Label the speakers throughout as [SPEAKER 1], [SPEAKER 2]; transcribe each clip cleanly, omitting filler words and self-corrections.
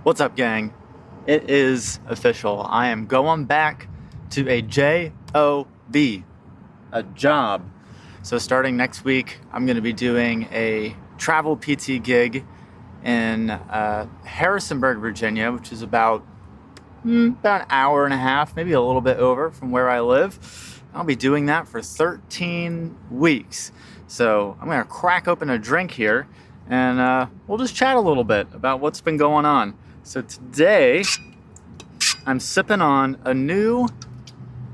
[SPEAKER 1] What's up, gang? It is official. I am going back to a job, a job. So starting next week, I'm going to be doing a travel PT gig in Harrisonburg, Virginia, which is about an hour and a half, maybe a little bit over from where I live. I'll be doing that for 13 weeks. So I'm going to crack open a drink here and we'll just chat a little bit about what's been going on. So today I'm sipping on a new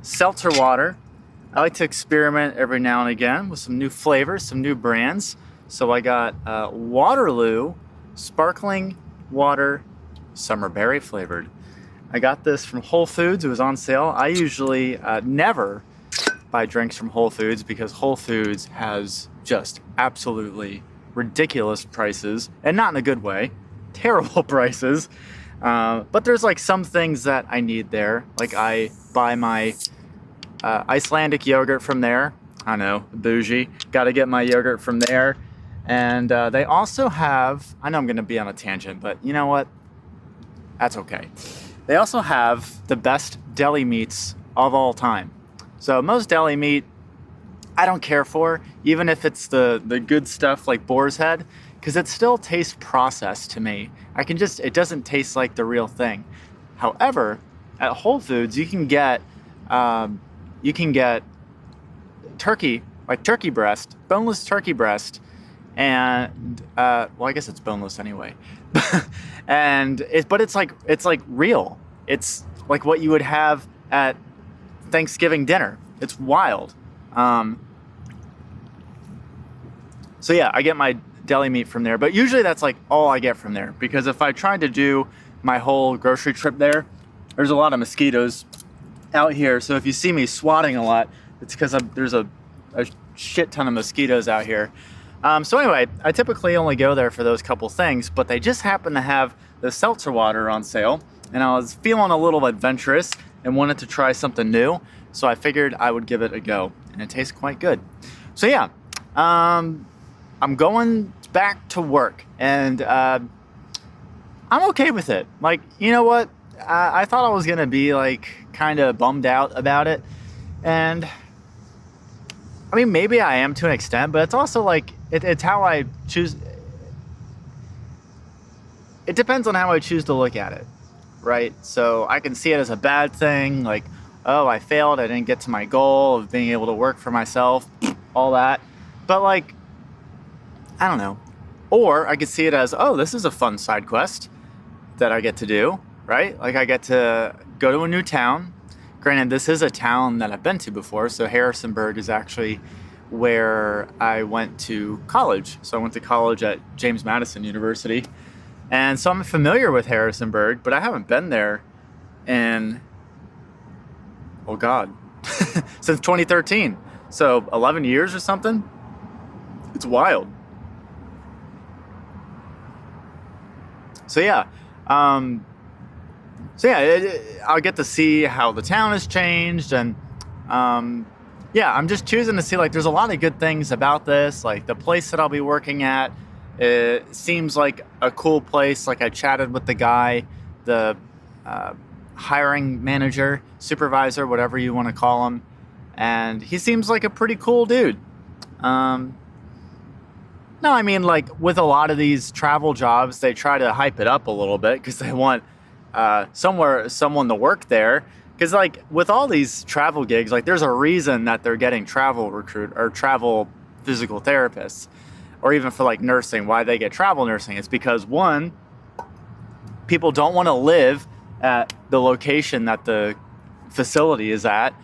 [SPEAKER 1] seltzer water. I like to experiment every now and again with some new flavors, some new brands. So I got Waterloo Sparkling Water Summer Berry flavored. I got this from Whole Foods. It was on sale. I usually never buy drinks from Whole Foods because Whole Foods has just absolutely ridiculous prices, and not in a good way. Terrible prices. But there's like some things that I need there. Like I buy my Icelandic yogurt from there. I know, bougie. Got to get my yogurt from there. And they also have, I know I'm going to be on a tangent, but you know what? That's okay. They also have the best deli meats of all time. So most deli meat, I don't care for, even if it's the good stuff like Boar's Head, because it still tastes processed to me. It doesn't taste like the real thing. However, at Whole Foods, you can get turkey, like turkey breast, boneless turkey breast, and well, I guess it's boneless anyway. But it's like real. It's like what you would have at Thanksgiving dinner. It's wild. So yeah, I get my deli meat from there, but usually that's like all I get from there, because if I tried to do my whole grocery trip there's a lot of mosquitoes out here. So if you see me swatting a lot, it's because there's a shit ton of mosquitoes out here. So anyway, I typically only go there for those couple things, but they just happen to have the seltzer water on sale, and I was feeling a little adventurous and wanted to try something new, so I figured I would give it a go, and it tastes quite good. So yeah, I'm going back to work, and I'm okay with it. Like, you know what? I thought I was gonna be like kind of bummed out about it, and I mean, maybe I am to an extent, but it's also like it's how I choose. It depends on how I choose to look at it, right? So I can see it as a bad thing, like, oh, I failed, I didn't get to my goal of being able to work for myself, all that. But like, I don't know. Or I could see it as, oh, this is a fun side quest that I get to do, right? Like I get to go to a new town. Granted, this is a town that I've been to before. So Harrisonburg is actually where I went to college. So I went to college at James Madison University. And so I'm familiar with Harrisonburg, but I haven't been there in, oh God, since 2013. So 11 years or something. It's wild. So yeah, I'll get to see how the town has changed, and yeah, I'm just choosing to see, like, there's a lot of good things about this. Like the place that I'll be working at, it seems like a cool place. Like I chatted with the guy, the hiring manager, supervisor, whatever you want to call him, and he seems like a pretty cool dude. No, I mean, like with a lot of these travel jobs, they try to hype it up a little bit because they want someone to work there. Because like with all these travel gigs, like there's a reason that they're getting travel physical therapists, or even for like nursing, why they get travel nursing. It's because, one, people don't want to live at the location that the facility is at,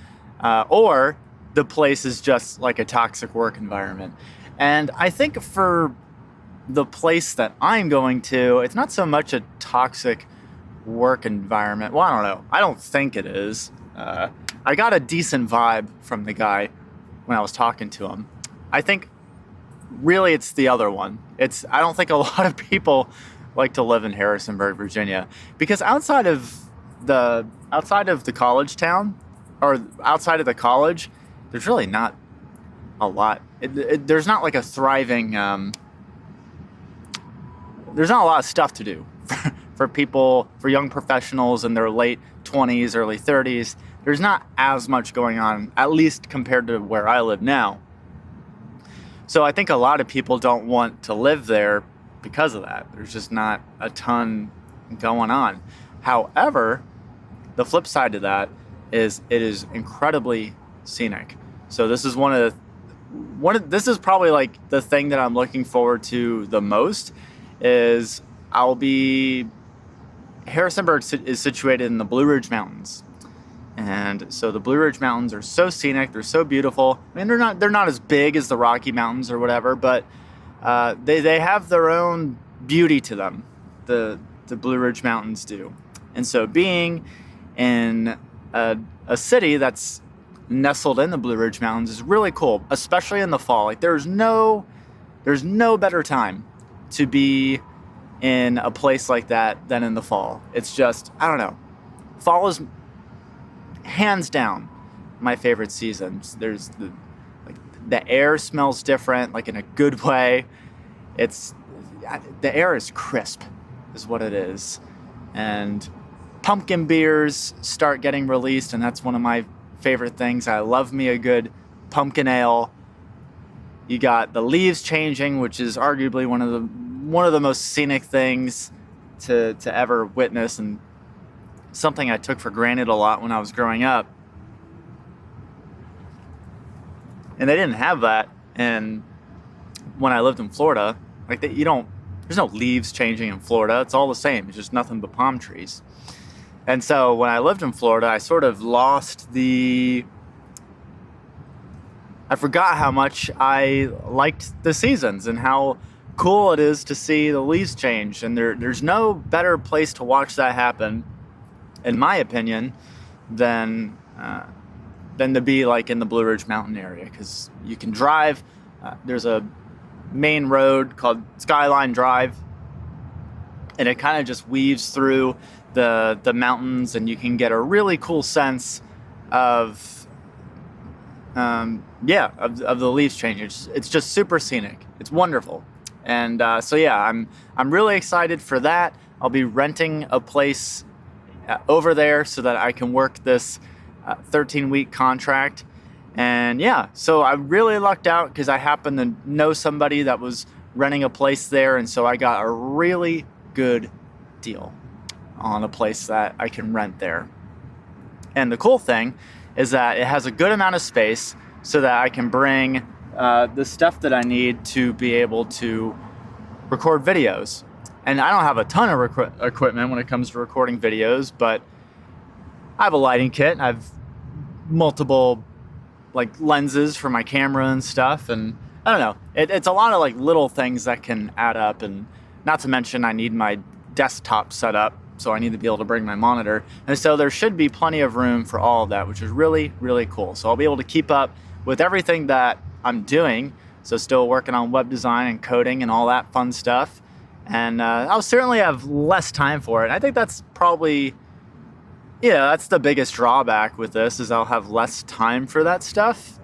[SPEAKER 1] or the place is just like a toxic work environment. And I think for the place that I'm going to, it's not so much a toxic work environment. Well, I don't know. I don't think it is. I got a decent vibe from the guy when I was talking to him. I think really it's the other one. I don't think a lot of people like to live in Harrisonburg, Virginia, because outside of the college town, or outside of the college, there's really not a lot. There's not like a thriving. There's not a lot of stuff to do, for young professionals in their late 20s, early 30s, there's not as much going on, at least compared to where I live now. So I think a lot of people don't want to live there because of that. There's just not a ton going on. However, the flip side to that is it is incredibly scenic. So this is this is probably like the thing that I'm looking forward to the most. Is Harrisonburg is situated in the Blue Ridge Mountains. And so the Blue Ridge Mountains are so scenic, they're so beautiful. I mean, they're not as big as the Rocky Mountains or whatever, but they have their own beauty to them. The Blue Ridge Mountains do. And so being in a city that's nestled in the Blue Ridge Mountains is really cool, especially in the fall. Like there's no better time to be in a place like that than in the fall. It's just, I don't know. Fall is hands down my favorite season. There's the air smells different, like in a good way. The air is crisp, is what it is. And pumpkin beers start getting released, and that's one of my favorite things. I love me a good pumpkin ale. You got the leaves changing, which is arguably one of the most scenic things to ever witness, and something I took for granted a lot when I was growing up. And they didn't have that. And when I lived in Florida, there's no leaves changing in Florida. It's all the same. It's just nothing but palm trees. And so when I lived in Florida, I sort of I forgot how much I liked the seasons and how cool it is to see the leaves change. And there's no better place to watch that happen, in my opinion, than to be like in the Blue Ridge Mountain area, because you can drive. There's a main road called Skyline Drive, and it kind of just weaves through the mountains, and you can get a really cool sense of the leaves changing. It's just super scenic. It's wonderful. And I'm really excited for that. I'll be renting a place over there so that I can work this 13-week contract. And so I really lucked out because I happened to know somebody that was renting a place there, and so I got a really good deal on a place that I can rent there. And the cool thing is that it has a good amount of space so that I can bring the stuff that I need to be able to record videos. And I don't have a ton of equipment when it comes to recording videos, but I have a lighting kit. I have multiple lenses for my camera and stuff. And I don't know, it's a lot of little things that can add up. And not to mention I need my desktop set up, so I need to be able to bring my monitor. And so there should be plenty of room for all of that, which is really, really cool. So I'll be able to keep up with everything that I'm doing. So still working on web design and coding and all that fun stuff. And I'll certainly have less time for it. I think that's probably, that's the biggest drawback with this, is I'll have less time for that stuff.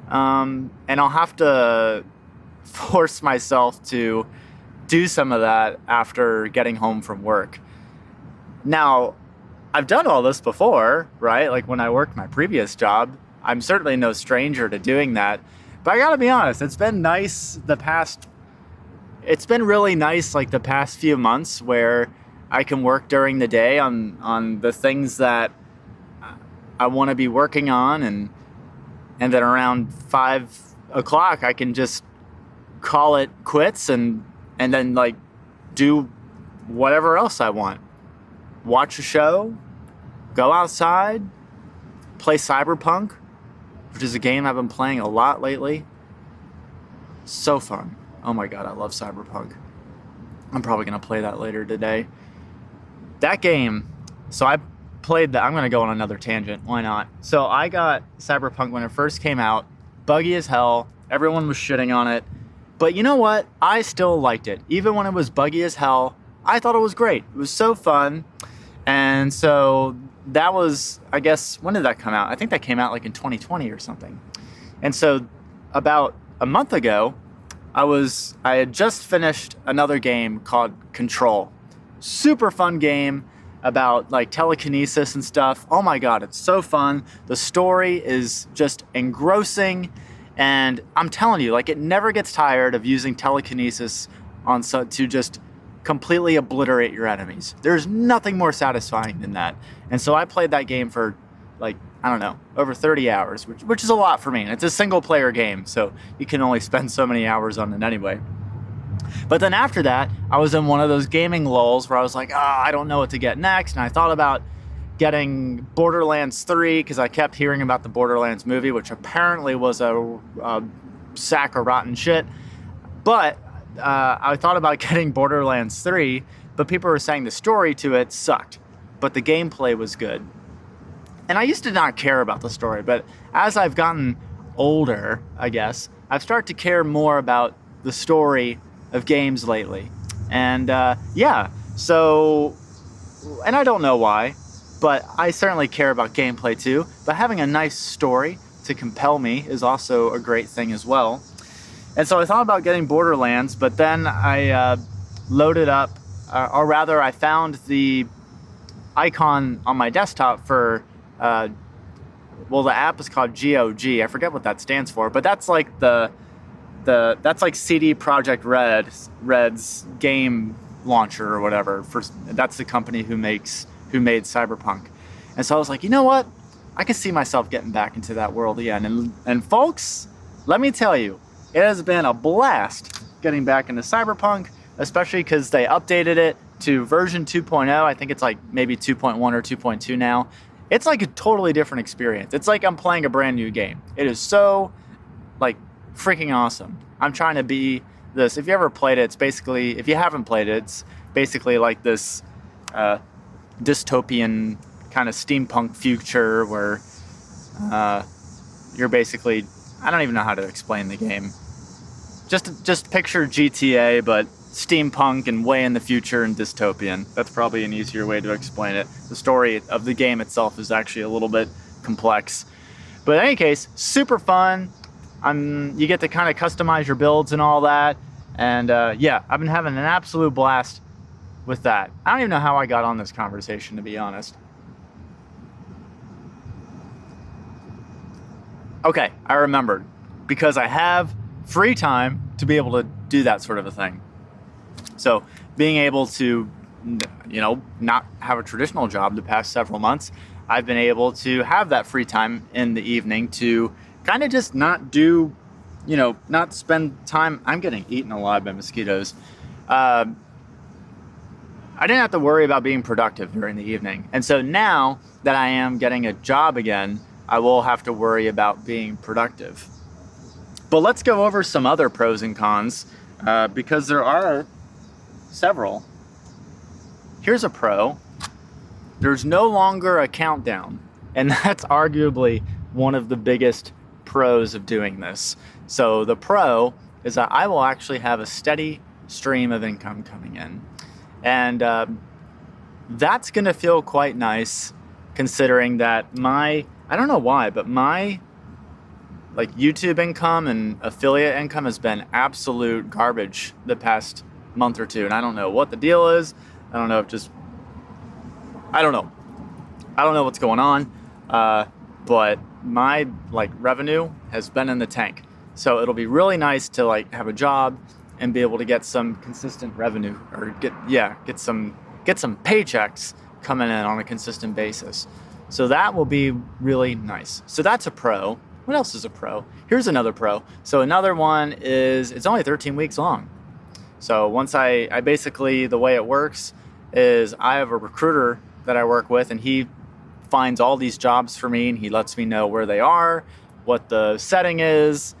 [SPEAKER 1] And I'll have to force myself to do some of that after getting home from work. Now, I've done all this before, right? Like when I worked my previous job, I'm certainly no stranger to doing that. But I gotta be honest, it's been nice it's been really nice the past few months where I can work during the day on the things that I want to be working on, and then around 5 o'clock I can just call it quits and then do whatever else I want. Watch a show, go outside, play Cyberpunk, which is a game I've been playing a lot lately. So fun. Oh my God, I love Cyberpunk. I'm probably going to play that later today. That game, so I played that. I'm going to go on another tangent. Why not? So I got Cyberpunk when it first came out. Buggy as hell. Everyone was shitting on it. But you know what? I still liked it. Even when it was buggy as hell, I thought it was great. It was so fun. And so that was, I guess, when did that come out? I think that came out in 2020 or something. And so about a month ago, I had just finished another game called Control. super fun game about like telekinesis and stuff. Oh my God, it's so fun. The story is just engrossing. And I'm telling you, like, it never gets tired of using telekinesis to just completely obliterate your enemies. There's nothing more satisfying than that. And so I played that game for like, I don't know, over 30 hours, which is a lot for me. And it's a single player game, so you can only spend so many hours on it anyway. But then after that, I was in one of those gaming lulls where I was like, I don't know what to get next. And I thought about getting Borderlands 3 because I kept hearing about the Borderlands movie, which apparently was a sack of rotten shit. But I thought about getting Borderlands 3, but people were saying the story to it sucked, but the gameplay was good. And I used to not care about the story, but as I've gotten older, I guess, I've started to care more about the story of games lately. And so, and I don't know why, but I certainly care about gameplay too. But having a nice story to compel me is also a great thing as well. And so I thought about getting Borderlands, but then I loaded up, or rather I found the icon on my desktop for, the app is called GOG. I forget what that stands for, but that's like that's like CD Projekt Red's game launcher or whatever. That's the company who made Cyberpunk. And so I was like, you know what? I can see myself getting back into that world again. And folks, let me tell you, it has been a blast getting back into Cyberpunk, especially because they updated it to version 2.0. I think it's like maybe 2.1 or 2.2 now. It's like a totally different experience. It's like I'm playing a brand new game. It is so like freaking awesome. I'm trying to be this. If you ever played it, if you haven't played it, it's basically like this dystopian kind of steampunk future where you're basically, I don't even know how to explain the game. Just picture GTA, but steampunk and way in the future and dystopian. That's probably an easier way to explain it. The story of the game itself is actually a little bit complex. But in any case, super fun. You get to kind of customize your builds and all that. And I've been having an absolute blast with that. I don't even know how I got on this conversation, to be honest. Okay, I remembered. Because I have free time to be able to do that sort of a thing. So being able to, not have a traditional job the past several months, I've been able to have that free time in the evening to kind of just not spend time. I'm getting eaten alive by mosquitoes. I didn't have to worry about being productive during the evening. And so now that I am getting a job again, I will have to worry about being productive. But let's go over some other pros and cons, because there are several. Here's a pro. There's no longer a countdown, and that's arguably one of the biggest pros of doing this. So the pro is that I will actually have a steady stream of income coming in, and that's going to feel quite nice, considering that I don't know why, but my like YouTube income and affiliate income has been absolute garbage the past month or two, and I don't know what the deal is. I don't know what's going on, but my revenue has been in the tank. So it'll be really nice to have a job and be able to get some consistent revenue, or get some paychecks coming in on a consistent basis. So that will be really nice. So that's a pro. What else is a pro? Here's another pro. So another one is it's only 13 weeks long. So once I basically, the way it works is I have a recruiter that I work with, and he finds all these jobs for me, and he lets me know where they are, what the setting is,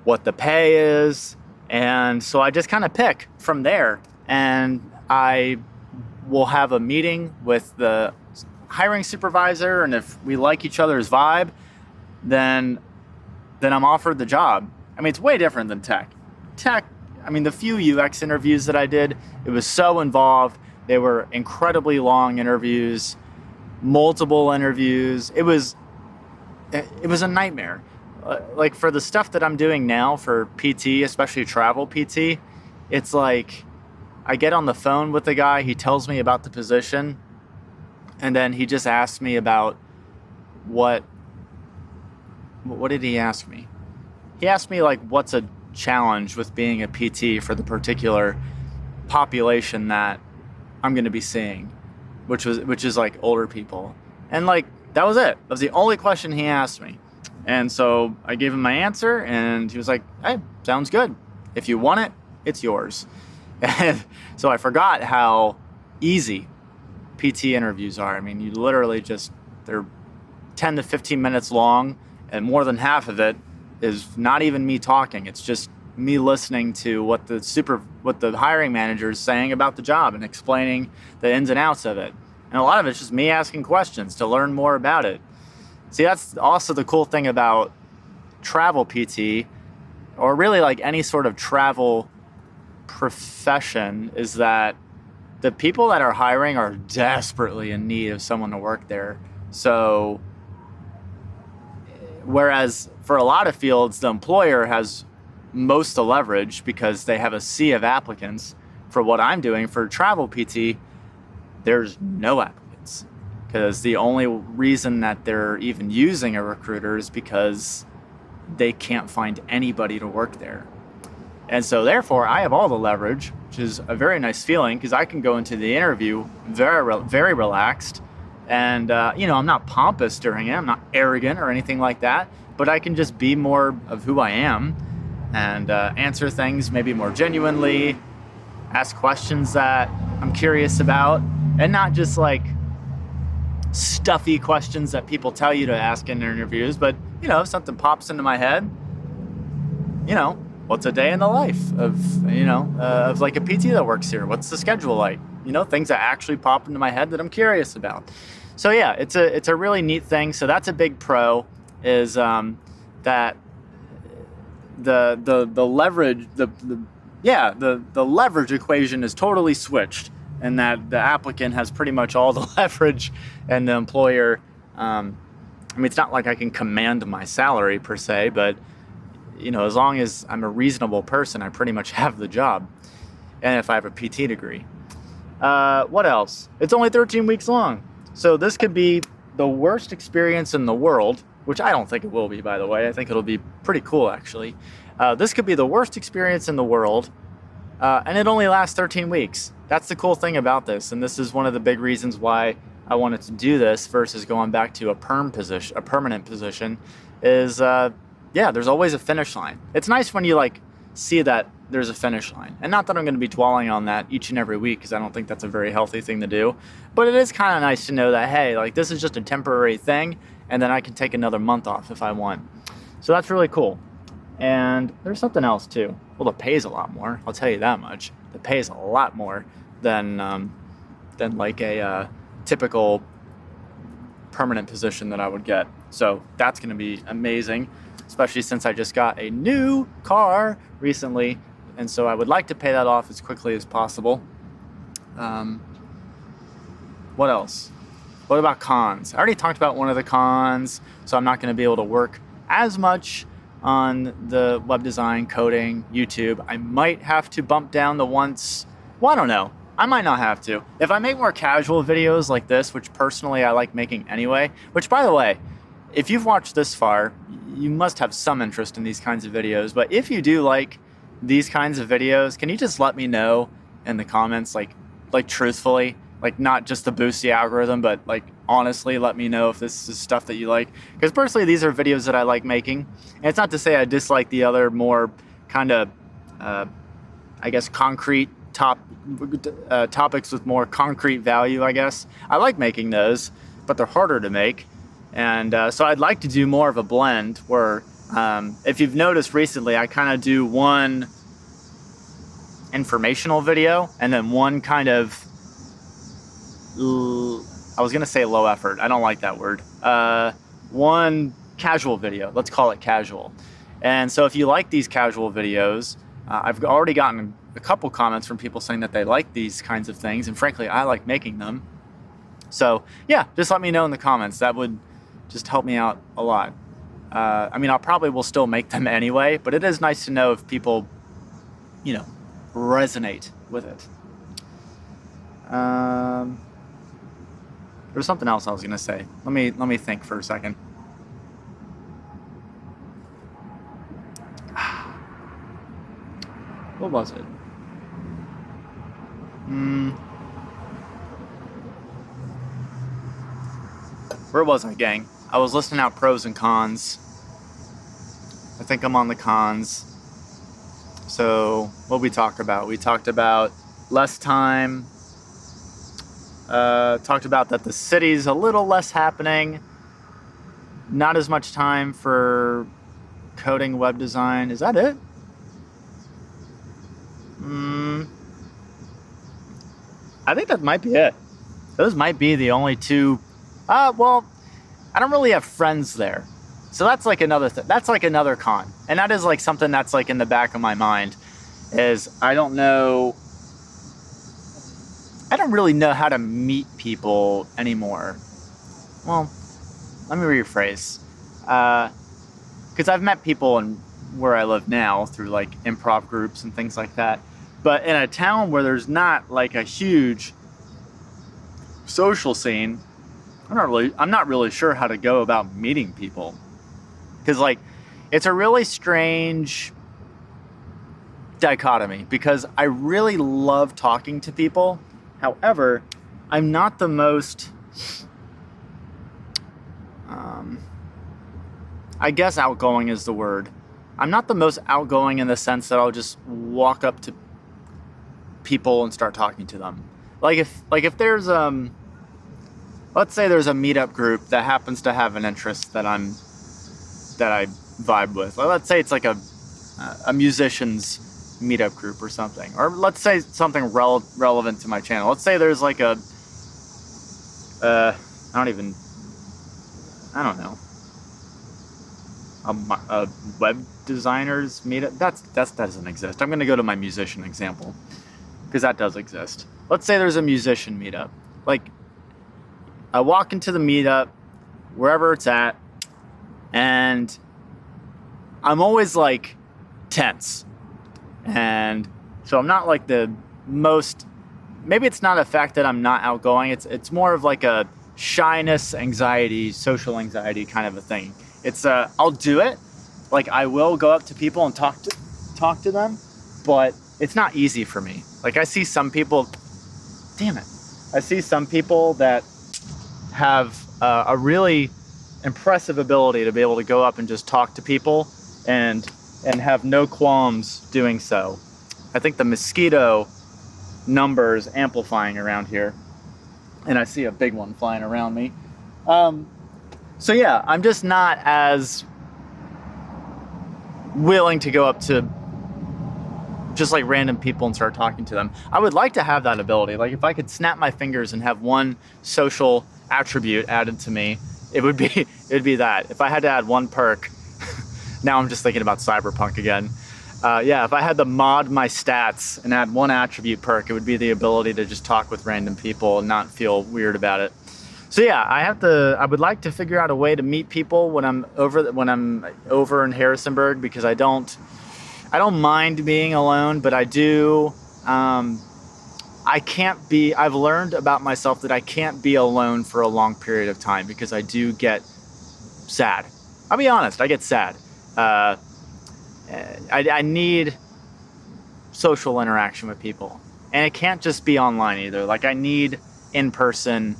[SPEAKER 1] what the pay is. And so I just kind of pick from there, and I will have a meeting with the hiring supervisor, and if we like each other's vibe, then I'm offered the job. I mean, it's way different than tech. The few UX interviews that I did, it was so involved. They were incredibly long interviews, multiple interviews. It was a nightmare. For the stuff that I'm doing now for PT, especially travel PT, it's like I get on the phone with the guy, he tells me about the position, and then he just asks me about what did he ask me? He asked me like what's a challenge with being a PT for the particular population that I'm going to be seeing, which is like older people. And like that was it. That was the only question he asked me. And so I gave him my answer, and he was like, "Hey, sounds good. If you want it, it's yours." And so I forgot how easy PT interviews are. I mean, you literally they're 10 to 15 minutes long, and more than half of it is not even me talking. It's just me listening to what the hiring manager is saying about the job and explaining the ins and outs of it. And a lot of it's just me asking questions to learn more about it. See, that's also the cool thing about travel PT, or really like any sort of travel profession, is that the people that are hiring are desperately in need of someone to work there. So, whereas for a lot of fields, the employer has most of the leverage because they have a sea of applicants. For what I'm doing for travel PT, there's no applicants, because the only reason that they're even using a recruiter is because they can't find anybody to work there. And so therefore I have all the leverage, which is a very nice feeling, because I can go into the interview very relaxed. And, I'm not pompous during it. I'm not arrogant or anything like that, but I can just be more of who I am and answer things maybe more genuinely, ask questions that I'm curious about, and not just like stuffy questions that people tell you to ask in interviews, but, if something pops into my head, what's a day in the life of like a PT that works here? What's the schedule like? Things that actually pop into my head that I'm curious about. So yeah, it's a really neat thing. So that's a big pro, is that the leverage the leverage equation is totally switched, and that the applicant has pretty much all the leverage, and the employer. It's not like I can command my salary per se, but as long as I'm a reasonable person, I pretty much have the job. And if I have a PT degree. What else? It's only 13 weeks long. So this could be the worst experience in the world, which I don't think it will be, by the way. I think it'll be pretty cool, actually. This could be the worst experience in the world, and it only lasts 13 weeks. That's the cool thing about this, and this is one of the big reasons why I wanted to do this versus going back to a permanent position, is there's always a finish line. It's nice when you see that there's a finish line. And not that I'm going to be dwelling on that each and every week, because I don't think that's a very healthy thing to do. But it is kind of nice to know that, hey, this is just a temporary thing, and then I can take another month off if I want. So that's really cool. And there's something else too. Well, the pay's a lot more. I'll tell you that much. The pay's a lot more than like a typical permanent position that I would get. So that's going to be amazing, especially since I just got a new car recently. And so I would like to pay that off as quickly as possible. What else? What about cons? I already talked about one of the cons, so I'm not going to be able to work as much on the web design, coding, YouTube. I might have to bump down the once. Well, I don't know. I might not have to. If I make more casual videos like this, which personally I like making anyway, which, by the way, if you've watched this far, you must have some interest in these kinds of videos. But if you do like these kinds of videos, can you just let me know in the comments, like truthfully, not just to boost the algorithm, but honestly, let me know if this is stuff that you like. Because personally, these are videos that I like making. And it's not to say I dislike the other more kind of, concrete topics with more concrete value, I guess. I like making those, but they're harder to make. And so I'd like to do more of a blend where, if you've noticed recently, I kind of do one informational video and then one kind of, I was going to say low effort. I don't like that word. One casual video. Let's call it casual. And so if you like these casual videos, I've already gotten a couple comments from people saying that they like these kinds of things. And frankly, I like making them. So yeah, just let me know in the comments. That would just help me out a lot. I probably will still make them anyway, but it is nice to know if people, resonate with it. There's something else I was gonna say. Let me think for a second. What was it? Where was I, gang? I was listing out pros and cons. I think I'm on the cons. So what we talked about? We talked about less time. Talked about that the city's a little less happening. Not as much time for coding, web design. Is that it? I think that might be it. Those might be the only two. Well, I don't really have friends there. So that's like another thing. That's like another con. And that is like something that's like in the back of my mind is I don't really know how to meet people anymore. Well, let me rephrase. Because I've met people in where I live now through like improv groups and things like that. But in a town where there's not like a huge social scene, I'm not really sure how to go about meeting people. Because like it's a really strange dichotomy because I really love talking to people. However, I'm not the most I guess outgoing is the word. I'm not the most outgoing in the sense that I'll just walk up to people and start talking to them. Like if there's let's say there's a meetup group that happens to have an interest that I vibe with. Let's say it's like a musicians meetup group or something. Or let's say something relevant to my channel. Let's say there's like a I don't know. A web designers meetup. That doesn't exist. I'm going to go to my musician example because that does exist. Let's say there's a musician meetup. Like I walk into the meetup, wherever it's at, and I'm always like tense. And so I'm not like the most, maybe it's not a fact that I'm not outgoing. It's more of like a shyness, anxiety, social anxiety kind of a thing. It's I'll do it. Like I will go up to people and talk to them, but it's not easy for me. Like I see some people that have a really impressive ability to be able to go up and just talk to people and have no qualms doing so. I think the mosquito number is amplifying around here, and I see a big one flying around me. So yeah, I'm just not as willing to go up to just like random people and start talking to them. I would like to have that ability. Like if I could snap my fingers and have one social attribute added to me, it would be that. If I had to add one perk, now I'm just thinking about Cyberpunk again. If I had to mod my stats and add one attribute perk, it would be the ability to just talk with random people and not feel weird about it. So yeah, I would like to figure out a way to meet people when I'm over in Harrisonburg, because I don't mind being alone, but I do. I've learned about myself that I can't be alone for a long period of time because I do get sad. I'll be honest, I get sad. I need social interaction with people, and it can't just be online either. Like I need in-person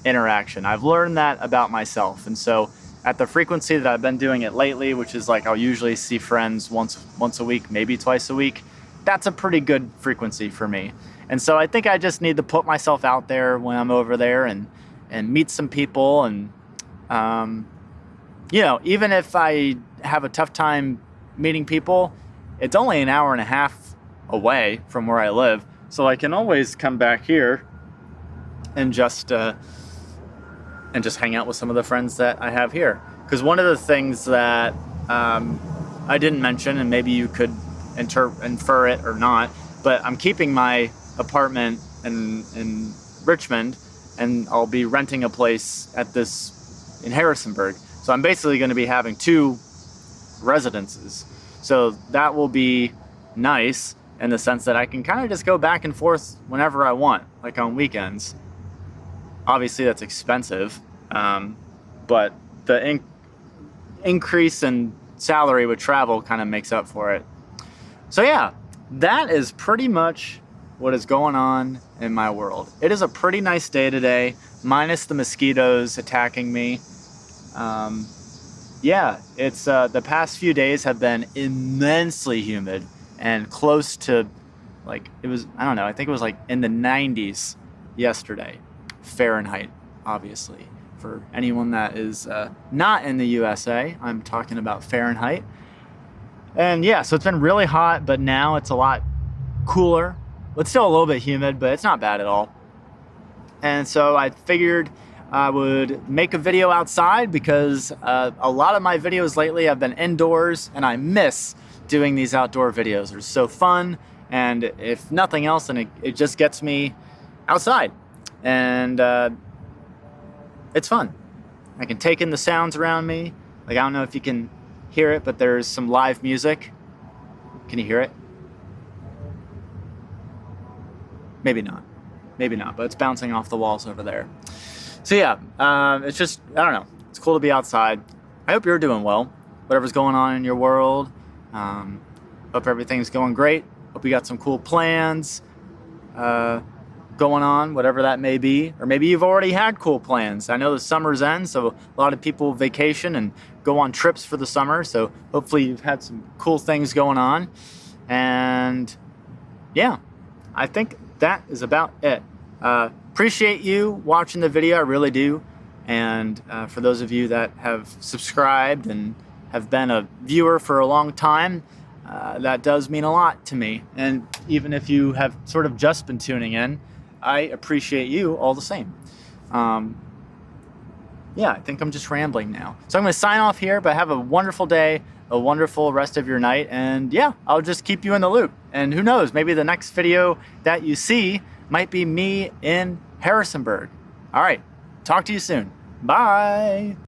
[SPEAKER 1] interaction. I've learned that about myself, and so at the frequency that I've been doing it lately, which is like I'll usually see friends once a week, maybe twice a week, that's a pretty good frequency for me. And so I think I just need to put myself out there when I'm over there and meet some people, and even if I have a tough time meeting people, it's only an hour and a half away from where I live, so I can always come back here and just hang out with some of the friends that I have here. Because one of the things that I didn't mention, and maybe you could infer it or not, but I'm keeping my apartment in Richmond, and I'll be renting a place in Harrisonburg. So I'm basically going to be having two residences. So that will be nice. in the sense that I can kind of just go back and forth whenever I want, like on weekends. Obviously that's expensive, but the increase in salary with travel kind of makes up for it. So yeah, that is pretty much what is going on in my world. It is a pretty nice day today, minus the mosquitoes attacking me. Yeah, it's the past few days have been immensely humid and close to, like, it was, I don't know, I think it was like in the 90s yesterday, Fahrenheit, obviously. For anyone that is not in the USA, I'm talking about Fahrenheit. And yeah, so it's been really hot, but now it's a lot cooler. It's still a little bit humid, but it's not bad at all. And so I figured I would make a video outside because a lot of my videos lately have been indoors, and I miss doing these outdoor videos. They're so fun, and if nothing else, then it just gets me outside. And it's fun. I can take in the sounds around me. Like, I don't know if you can hear it, but there's some live music. Can you hear it? Maybe not, but it's bouncing off the walls over there. So yeah, it's just, I don't know, it's cool to be outside. I hope you're doing well, whatever's going on in your world. Hope everything's going great. Hope you got some cool plans going on, whatever that may be. Or maybe you've already had cool plans. I know the summer's end, so a lot of people vacation and go on trips for the summer. So hopefully you've had some cool things going on. And yeah, I think that is about it. Appreciate you watching the video, I really do. And for those of you that have subscribed and have been a viewer for a long time, that does mean a lot to me. And even if you have sort of just been tuning in, I appreciate you all the same. Yeah, I think I'm just rambling now. So I'm going to sign off here, but have a wonderful day, a wonderful rest of your night. And yeah, I'll just keep you in the loop. And who knows, maybe the next video that you see might be me in Harrisonburg. All right, talk to you soon. Bye.